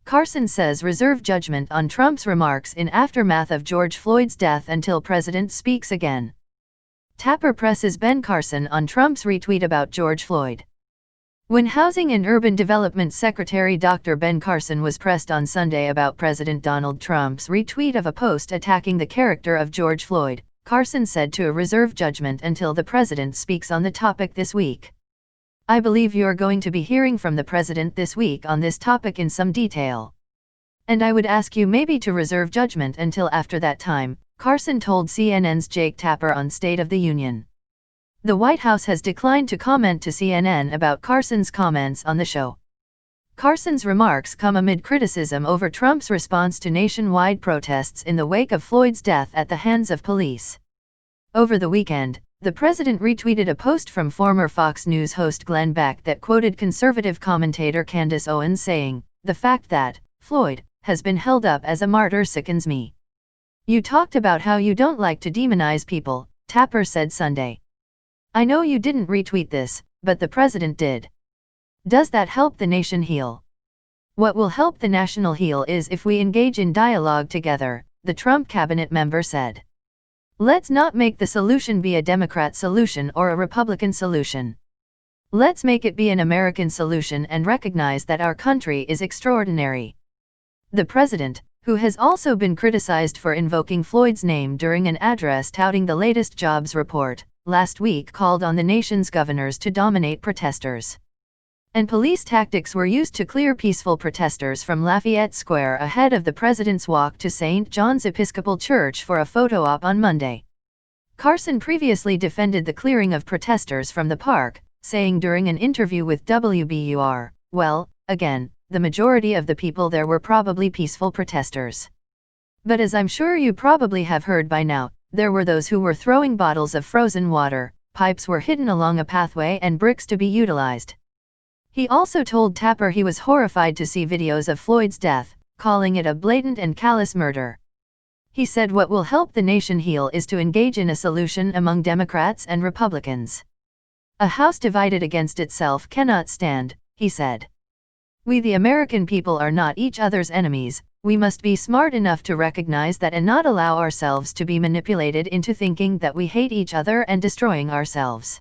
Carson says reserve judgment on Trump's remarks in aftermath of George Floyd's death until president speaks again. Tapper presses Ben Carson on Trump's retweet about George Floyd. When Housing and Urban Development Secretary Dr. Ben Carson was pressed on Sunday about President Donald Trump's retweet of a post attacking the character of George Floyd, Carson said to reserve judgment until the president speaks on the topic this week. I believe you're going to be hearing from the president this week on this topic in some detail. And I would ask you maybe to reserve judgment until after that time, Carson told CNN's Jake Tapper on State of the Union. The White House has declined to comment to CNN about Carson's comments on the show. Carson's remarks come amid criticism over Trump's response to nationwide protests in the wake of Floyd's death at the hands of police. Over the weekend, the president retweeted a post from former Fox News host Glenn Beck that quoted conservative commentator Candace Owens saying, "The fact that Floyd has been held up as a martyr sickens me." You talked about how you don't like to demonize people, Tapper said Sunday. I know you didn't retweet this, but the president did. Does that help the nation heal? What will help the national heal is if we engage in dialogue together, the Trump cabinet member said. Let's not make the solution be a Democrat solution or a Republican solution. Let's make it be an American solution and recognize that our country is extraordinary. The president, who has also been criticized for invoking Floyd's name during an address touting the latest jobs report, last week called on the nation's governors to dominate protesters. And police tactics were used to clear peaceful protesters from Lafayette Square ahead of the president's walk to St. John's Episcopal Church for a photo op on Monday. Carson previously defended the clearing of protesters from the park, saying during an interview with WBUR, "Well, again, the majority of the people there were probably peaceful protesters. But as I'm sure you probably have heard by now, there were those who were throwing bottles of frozen water, pipes were hidden along a pathway and bricks to be utilized." He also told Tapper he was horrified to see videos of Floyd's death, calling it a blatant and callous murder. He said what will help the nation heal is to engage in a solution among Democrats and Republicans. A house divided against itself cannot stand, he said. We the American people are not each other's enemies, we must be smart enough to recognize that and not allow ourselves to be manipulated into thinking that we hate each other and destroying ourselves.